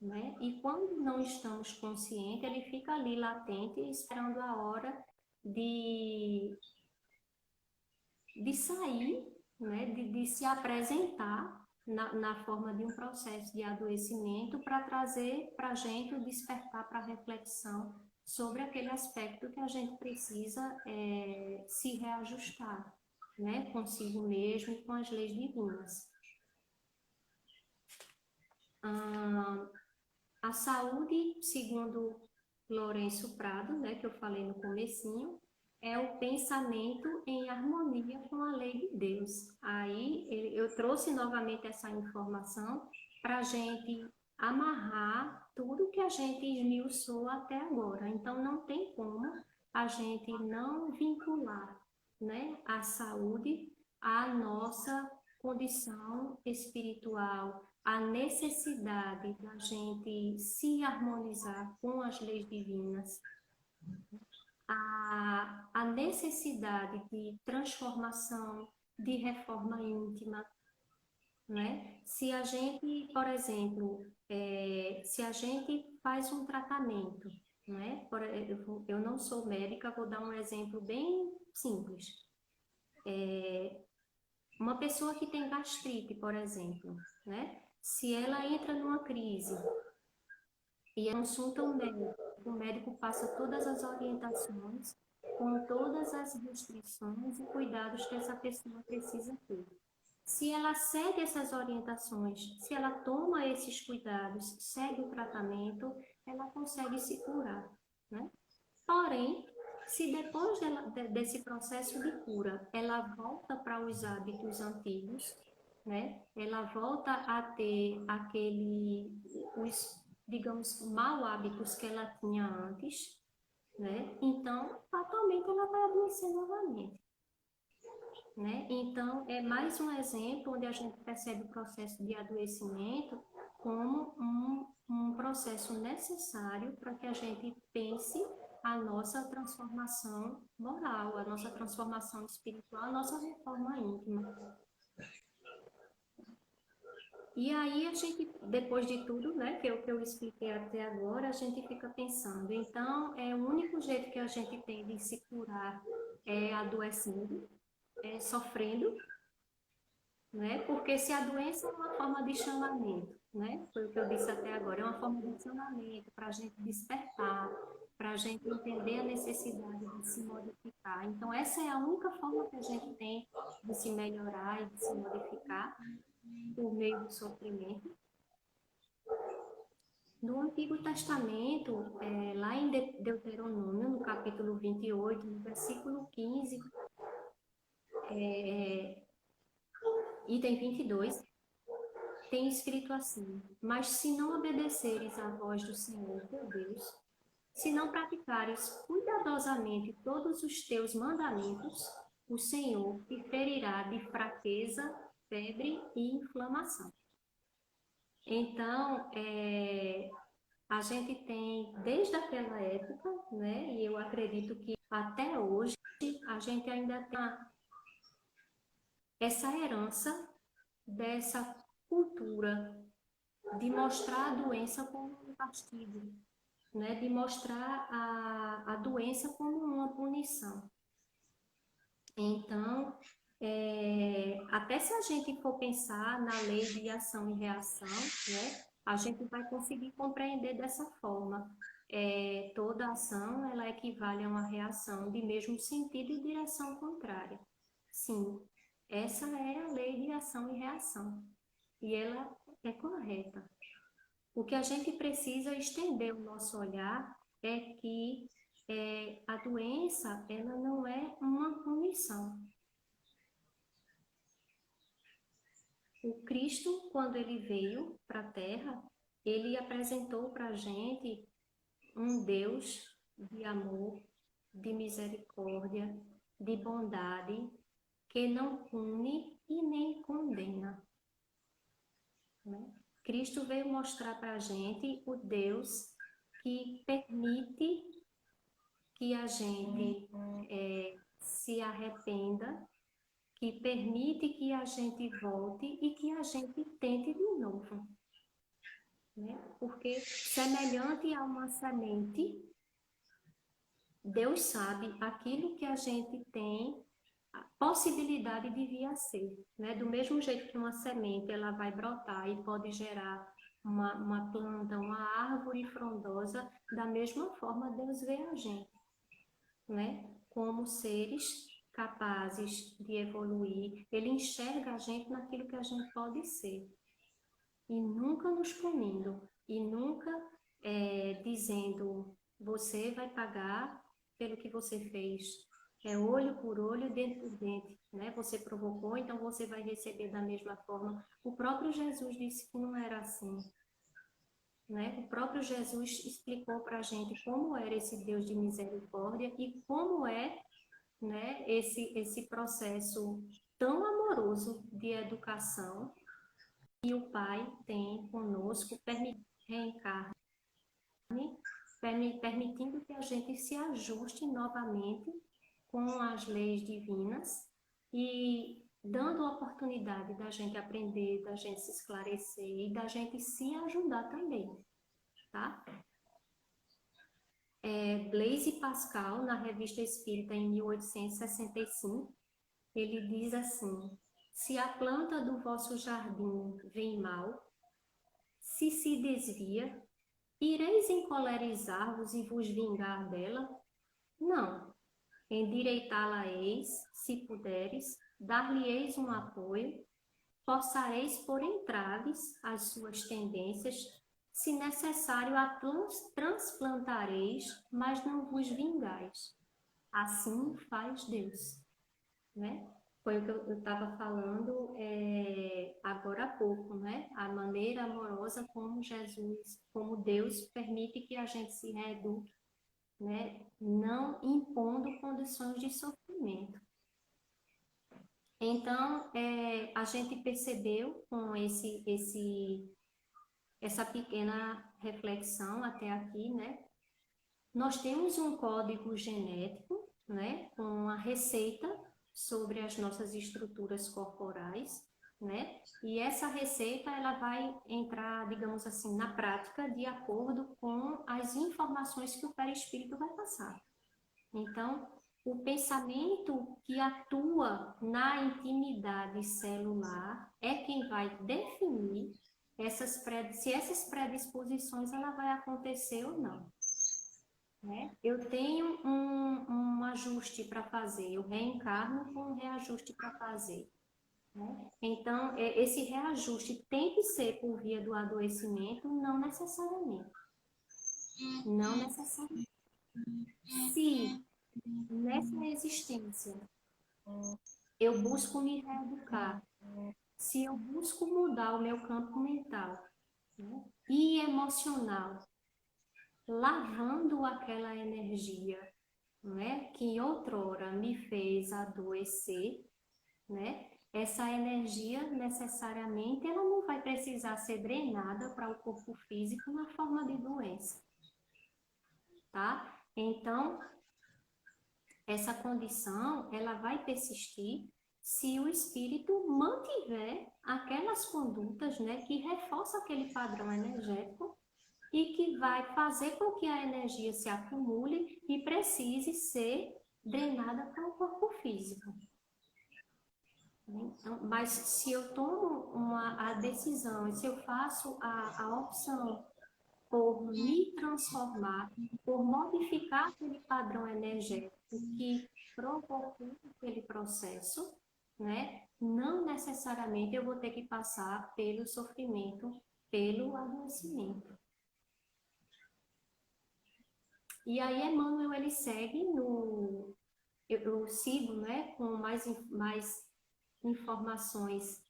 né? E quando não estamos conscientes, ele fica ali latente, esperando a hora de, de sair, né? De se apresentar na forma de um processo de adoecimento para trazer para a gente o despertar para a reflexão sobre aquele aspecto que a gente precisa se reajustar, né? Consigo mesmo e com as leis divinas. A saúde, segundo Lourenço Prado, né, que eu falei no comecinho, é o pensamento em harmonia com a lei de Deus. Aí eu trouxe novamente essa informação para a gente amarrar tudo que a gente esmiuçou até agora. Então, não tem como a gente não vincular, né, a saúde à nossa condição espiritual, a necessidade da gente se harmonizar com as leis divinas, a necessidade de transformação, de reforma íntima, né? Se a gente, por exemplo, se a gente faz um tratamento, né? Eu não sou médica, vou dar um exemplo bem simples. Uma pessoa que tem gastrite, por exemplo, né? Se ela entra numa crise e consulta um médico o médico passa todas as orientações, com todas as restrições e cuidados que essa pessoa precisa ter. Se ela segue essas orientações, se ela toma esses cuidados, segue o tratamento, ela consegue se curar, né? Porém, se depois desse processo de cura, ela volta para os hábitos antigos, né? Ela volta a ter os, digamos, mau hábitos que ela tinha antes, né? Então, fatalmente ela vai adoecer novamente, né? Então, é mais um exemplo onde a gente percebe o processo de adoecimento como um processo necessário para que a gente pense a nossa transformação moral, a nossa transformação espiritual, a nossa reforma íntima. E aí a gente, depois de tudo, né, que eu expliquei até agora, a gente fica pensando, então, o único jeito que a gente tem de se curar é adoecendo, sofrendo, né? Porque se a doença é uma forma de chamamento, né? Foi o que eu disse até agora, é uma forma de chamamento para a gente despertar, para a gente entender a necessidade de se modificar. Então, essa é a única forma que a gente tem de se melhorar e de se modificar por meio do sofrimento. No Antigo Testamento, lá em Deuteronômio, no capítulo 28, no versículo 15, item 22, tem escrito assim: mas se não obedeceres à voz do Senhor teu Deus, se não praticares cuidadosamente todos os teus mandamentos, o Senhor te ferirá de fraqueza, febre e inflamação. Então, a gente tem, desde aquela época, né, e eu acredito que até hoje, a gente ainda tem essa herança dessa cultura de mostrar a doença como um castigo, né, de mostrar a doença como uma punição. Então, até se a gente for pensar na lei de ação e reação, né, a gente vai conseguir compreender dessa forma. Toda ação, ela equivale a uma reação de mesmo sentido e direção contrária. Sim, essa é a lei de ação e reação. E ela é correta. O que a gente precisa estender o nosso olhar é que a doença, ela não é uma punição. O Cristo, quando ele veio para a Terra, ele apresentou para a gente um Deus de amor, de misericórdia, de bondade, que não pune e nem condena, né? Cristo veio mostrar para a gente o Deus que permite que a gente se arrependa, que permite que a gente volte e que a gente tente de novo, né? Porque semelhante a uma semente, Deus sabe aquilo que a gente tem a possibilidade de vir a ser, né? Do mesmo jeito que uma semente ela vai brotar e pode gerar uma planta, uma árvore frondosa, da mesma forma Deus vê a gente, né? Como seres capazes de evoluir. Ele enxerga a gente naquilo que a gente pode ser. E nunca nos punindo, e nunca dizendo, você vai pagar pelo que você fez. É olho por olho, dente por dente, né? Você provocou, então você vai receber da mesma forma. O próprio Jesus disse que não era assim, né? O próprio Jesus explicou para a gente como era esse Deus de misericórdia e como é, né, esse processo tão amoroso de educação que o Pai tem conosco, reencarne, permitindo que a gente se ajuste novamente com as leis divinas e dando a oportunidade da gente aprender, da gente se esclarecer e da gente se ajudar também, tá? Blaise Pascal, na Revista Espírita, em 1865, ele diz assim: se a planta do vosso jardim vem mal, se desvia Ireis encolerizar-vos e vos vingar dela? Não. Endireitá-la-eis, se puderes, dar-lhe-eis um apoio, forçareis por entraves as suas tendências, se necessário a transplantareis, mas não vos vingais. Assim faz Deus, né? Foi o que eu estava falando agora há pouco, né? A maneira amorosa como Jesus, como Deus permite que a gente se reeduque, né? Não impondo condições de sofrimento. Então, a gente percebeu com essa pequena reflexão até aqui, né? Nós temos um código genético, né? Com a receita sobre as nossas estruturas corporais, né? E essa receita, ela vai entrar, digamos assim, na prática de acordo com as informações que o perispírito vai passar. Então, o pensamento que atua na intimidade celular é quem vai definir se essas predisposições ela vai acontecer ou não. Né? Eu tenho um ajuste para fazer, eu reencarno com um reajuste para fazer. Né? Então, esse reajuste tem que ser por via do adoecimento? Não necessariamente. Não necessariamente. Se nessa existência eu busco me reeducar, se eu busco mudar o meu campo mental, né, e emocional, lavando aquela energia, né, que outrora me fez adoecer, né, essa energia necessariamente ela não vai precisar ser drenada para o corpo físico na forma de doença, tá? Então, essa condição, ela vai persistir se o espírito mantiver aquelas condutas, né, que reforçam aquele padrão energético e que vai fazer com que a energia se acumule e precise ser drenada para o corpo físico. Então, mas se eu tomo a decisão, se eu faço a opção por me transformar, por modificar aquele padrão energético que provocou aquele processo, né? Não necessariamente eu vou ter que passar pelo sofrimento, pelo adoecimento. E aí Emmanuel, ele segue no... Eu sigo, né, com mais informações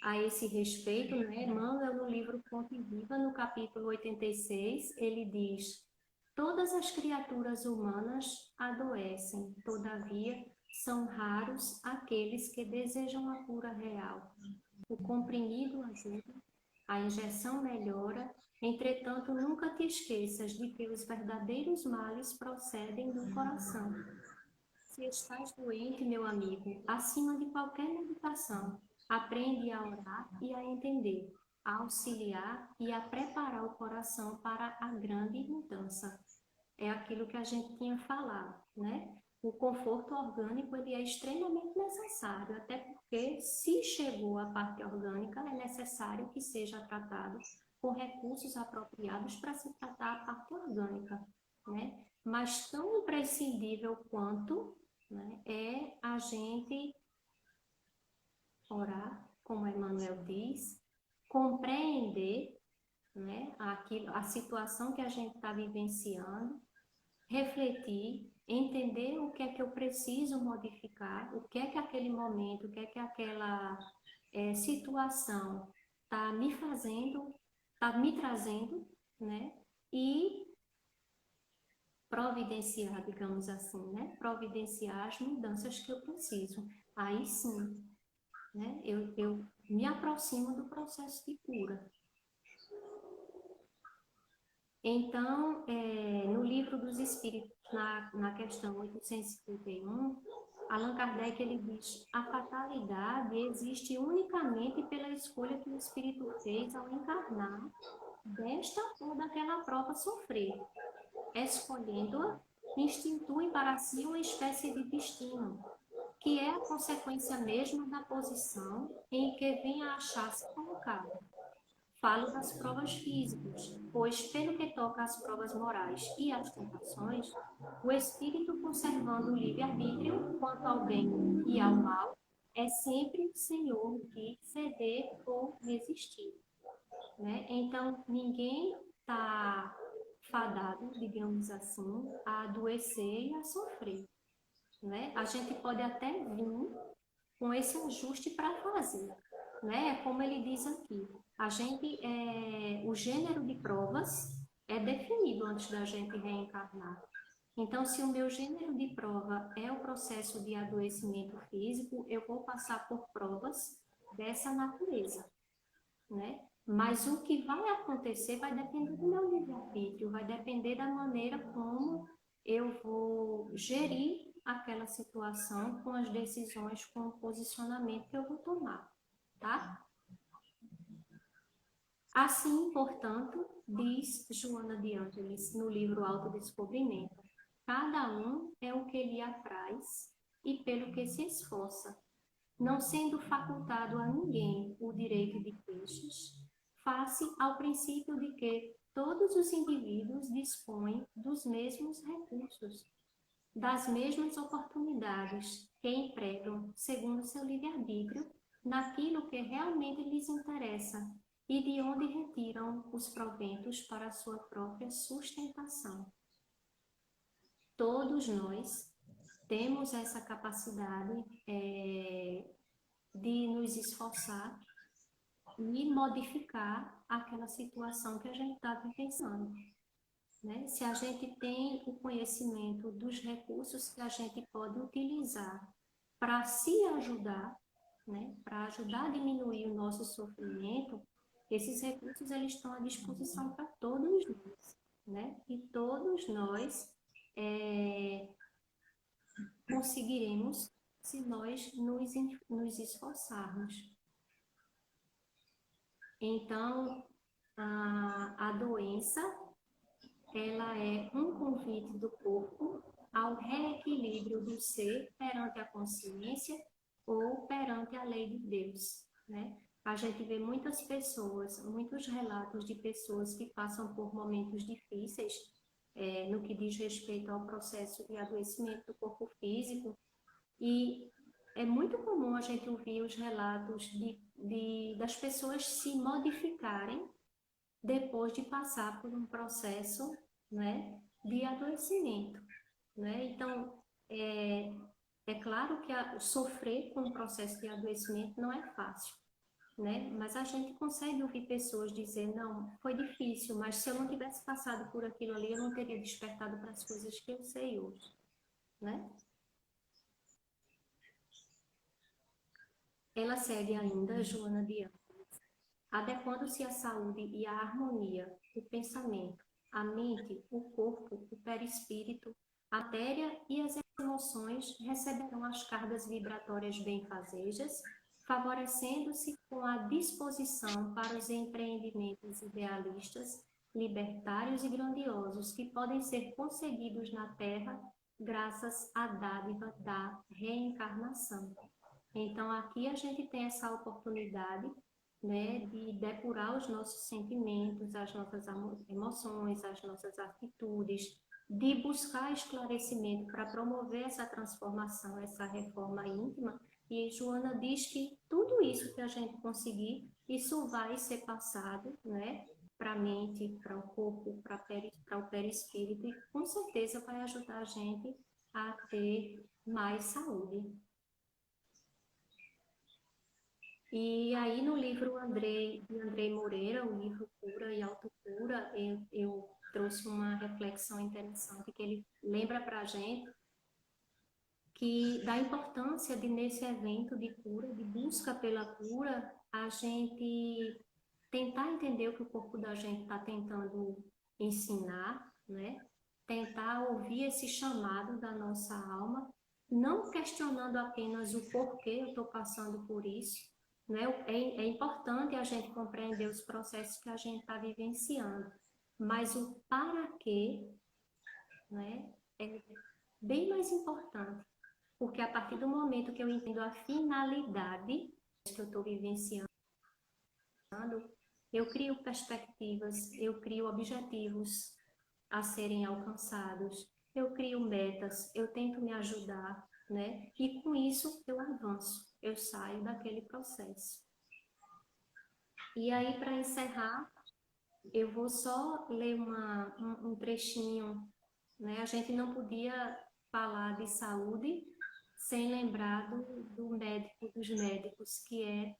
a esse respeito, né? Emmanuel, no livro Fonte Viva, no capítulo 86, ele diz: todas as criaturas humanas adoecem, todavia são raros aqueles que desejam a cura real. O comprimido ajuda, a injeção melhora, entretanto nunca te esqueças de que os verdadeiros males procedem do coração. Se estás doente, meu amigo, acima de qualquer meditação, aprende a orar e a entender, a auxiliar e a preparar o coração para a grande mudança. É aquilo que a gente tinha falado, né? O conforto orgânico, ele é extremamente necessário, até porque se chegou à parte orgânica, é necessário que seja tratado com recursos apropriados para se tratar a parte orgânica, né? Mas tão imprescindível quanto, né, é a gente orar, como Emmanuel diz, compreender, né, a situação que a gente está vivenciando, refletir, entender o que é que eu preciso modificar, o que é que aquele momento, o que é que aquela situação está me fazendo, está me trazendo, né, e providenciar, digamos assim, né? Providenciar as mudanças que eu preciso. Aí sim, né? Eu me aproximo do processo de cura. Então, no Livro dos Espíritos, na questão 851, Allan Kardec, ele diz: a fatalidade existe unicamente pela escolha que o espírito fez ao encarnar desta ou daquela prova sofrer. Escolhendo-a, institui para si uma espécie de destino, que é a consequência mesma da posição em que vem a achar-se colocado. falo das provas físicas, pois, pelo que toca às provas morais e às tentações, o espírito, conservando o livre-arbítrio quanto ao bem e ao mal, é sempre senhor de ceder ou resistir, né? Então, ninguém está fadado, digamos assim, a adoecer e a sofrer, né? A gente pode até vir com esse ajuste para fazer, né? Como ele diz aqui, o gênero de provas é definido antes da gente reencarnar. Então, se o meu gênero de prova é o processo de adoecimento físico, eu vou passar por provas dessa natureza, né? Mas o que vai acontecer vai depender do meu livre-arbítrio, vai depender da maneira como eu vou gerir aquela situação com as decisões, com o posicionamento que eu vou tomar, tá? Assim, portanto, diz Joana de Ângeles no livro Autodescobrimento, cada um é o que lhe apraz e pelo que se esforça, não sendo facultado a ninguém o direito de queixas, face ao princípio de que todos os indivíduos dispõem dos mesmos recursos, das mesmas oportunidades que empregam, segundo seu livre-arbítrio, naquilo que realmente lhes interessa e de onde retiram os proventos para a sua própria sustentação. Todos nós temos essa capacidade de nos esforçar e modificar aquela situação que a gente está vivenciando, né? Se a gente tem o conhecimento dos recursos que a gente pode utilizar para se ajudar, né? Para ajudar a diminuir o nosso sofrimento, esses recursos eles estão à disposição para todos nós, né? E todos nós conseguiremos se nós nos esforçarmos. Então, a doença, ela é um convite do corpo ao reequilíbrio do ser perante a consciência ou perante a lei de Deus, né? A gente vê muitas pessoas, muitos relatos de pessoas que passam por momentos difíceis no que diz respeito ao processo de adoecimento do corpo físico, e é muito comum a gente ouvir os relatos das pessoas se modificarem depois de passar por um processo, né, de adoecimento, né? Então, é claro que sofrer com o processo de adoecimento não é fácil, né? Mas a gente consegue ouvir pessoas dizer, não, foi difícil, mas se eu não tivesse passado por aquilo ali, eu não teria despertado para as coisas que eu sei hoje, né? Ela segue ainda, Joana de Ângeles, adequando-se à saúde e à harmonia, o pensamento, a mente, o corpo, o perispírito, a matéria e as emoções receberão as cargas vibratórias benfazejas, favorecendo-se com a disposição para os empreendimentos idealistas, libertários e grandiosos que podem ser conseguidos na Terra graças à dádiva da reencarnação. Então, aqui a gente tem essa oportunidade, né, de depurar os nossos sentimentos, as nossas emoções, as nossas atitudes, de buscar esclarecimento para promover essa transformação, essa reforma íntima. E Joana diz que tudo isso que a gente conseguir, isso vai ser passado, né, para a mente, para o corpo, para o perispírito, e com certeza vai ajudar a gente a ter mais saúde. E aí no livro de Andrei Moreira, o livro Cura e Autocura, eu trouxe uma reflexão interessante que ele lembra para a gente que da importância de nesse evento de cura, de busca pela cura, a gente tentar entender o que o corpo da gente está tentando ensinar, né? Tentar ouvir esse chamado da nossa alma, não questionando apenas o porquê eu estou passando por isso, né? É importante a gente compreender os processos que a gente está vivenciando, mas o para quê, né? É bem mais importante, porque a partir do momento que eu entendo a finalidade que eu estou vivenciando, Eu crio perspectivas, eu crio objetivos a serem alcançados, eu crio metas, eu tento me ajudar, né? E com isso eu avanço, eu saio daquele processo. E aí, para encerrar, eu vou só ler um trechinho, né? A gente não podia falar de saúde sem lembrar do médico dos médicos, que é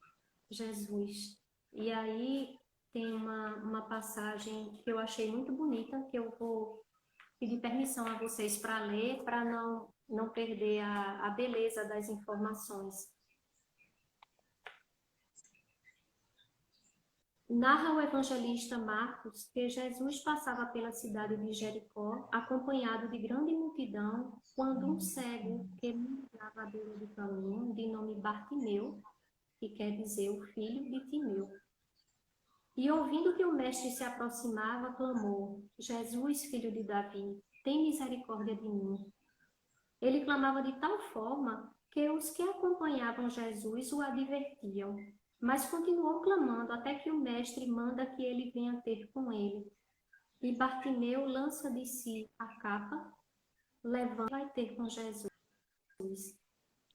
Jesus. E aí tem uma passagem que eu achei muito bonita, que eu vou pedir permissão a vocês para ler, para não perder a beleza das informações. Narra o evangelista Marcos que Jesus passava pela cidade de Jericó, acompanhado de grande multidão, quando um cego que mendigava à beira do caminho, de nome Bartimeu, que quer dizer o filho de Timeu, e ouvindo que o mestre se aproximava, clamou: Jesus, filho de Davi, tem misericórdia de mim. Ele clamava de tal forma que os que acompanhavam Jesus o advertiam, mas continuou clamando até que o mestre manda que ele venha ter com ele. E Bartimeu lança de si a capa, levanta e vai ter com Jesus.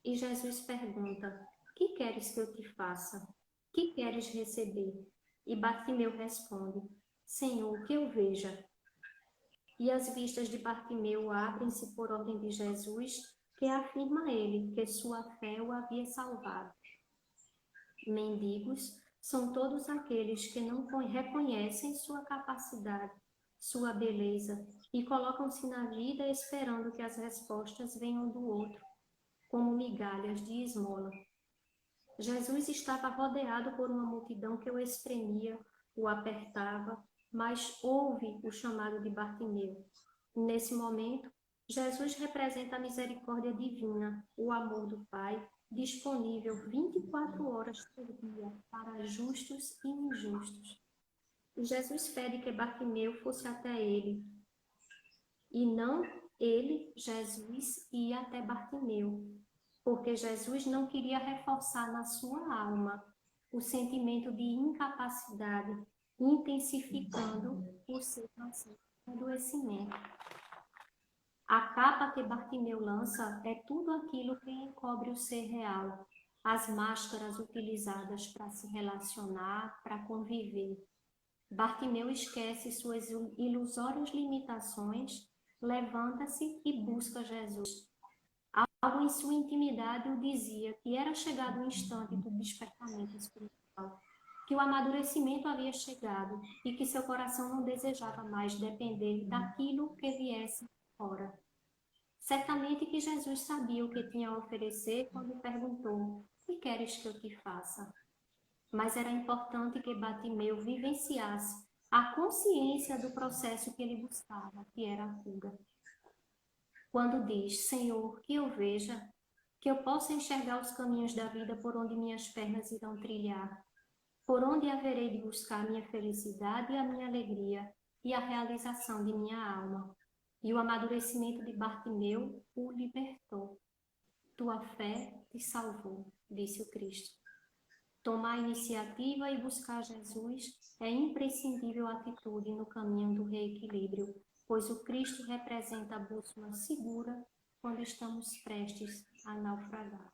E Jesus pergunta: que queres que eu te faça? Que queres receber? E Bartimeu responde: Senhor, que eu veja. E as vistas de Bartimeu abrem-se por ordem de Jesus, que afirma a ele que sua fé o havia salvado. Mendigos são todos aqueles que não reconhecem sua capacidade, sua beleza, e colocam-se na vida esperando que as respostas venham do outro, como migalhas de esmola. Jesus estava rodeado por uma multidão que o espremia, o apertava, mas ouve o chamado de Bartimeu. Nesse momento, Jesus representa a misericórdia divina, o amor do Pai, disponível 24 horas por dia para justos e injustos. Jesus pede que Bartimeu fosse até ele, e não ele, Jesus, ir até Bartimeu, porque Jesus não queria reforçar na sua alma o sentimento de incapacidade, intensificando o seu adoecimento. A capa que Bartimeu lança é tudo aquilo que encobre o ser real, as máscaras utilizadas para se relacionar, para conviver. Bartimeu esquece suas ilusórias limitações, levanta-se e busca Jesus. Algo em sua intimidade o dizia que era chegado o instante do despertamento espiritual, que o amadurecimento havia chegado e que seu coração não desejava mais depender daquilo que viesse fora. Certamente que Jesus sabia o que tinha a oferecer quando perguntou: "Que queres que eu te faça?" Mas era importante que Bartimeu vivenciasse a consciência do processo que ele buscava, que era a cura. Quando diz: "Senhor, que eu veja, que eu possa enxergar os caminhos da vida por onde minhas pernas irão trilhar, por onde haverei de buscar a minha felicidade e a minha alegria e a realização de minha alma." E o amadurecimento de Bartimeu o libertou. "Tua fé te salvou", disse o Cristo. Tomar a iniciativa e buscar Jesus é imprescindível atitude no caminho do reequilíbrio, pois o Cristo representa a bússola segura quando estamos prestes a naufragar.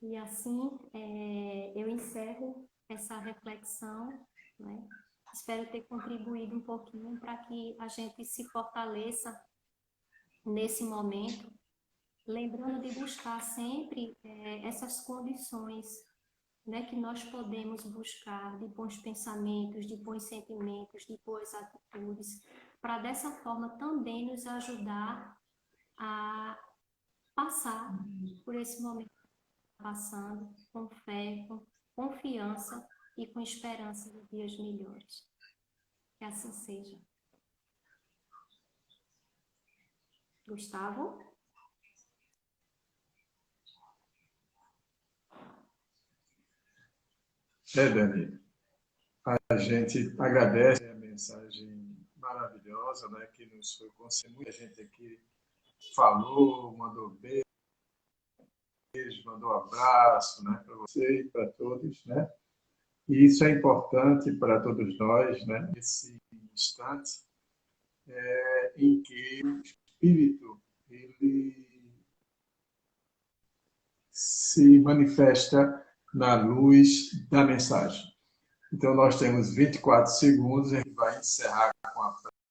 E assim eu encerro essa reflexão, né? Espero ter contribuído um pouquinho para que a gente se fortaleça nesse momento, lembrando de buscar sempre essas condições, né, que nós podemos buscar de bons pensamentos, de bons sentimentos, de boas atitudes, para dessa forma também nos ajudar a passar por esse momento passando com fé, com confiança e com esperança de dias melhores. Que assim seja. Gustavo? Dani, a gente agradece a mensagem maravilhosa, né, que nos foi concedida. Muita gente aqui falou, mandou beijo, mandou abraço, né, para você e para todos, né? E isso é importante para todos nós, né? Nesse instante em que o Espírito ele se manifesta na luz da mensagem. Então, nós temos 24 segundos, a gente vai encerrar com a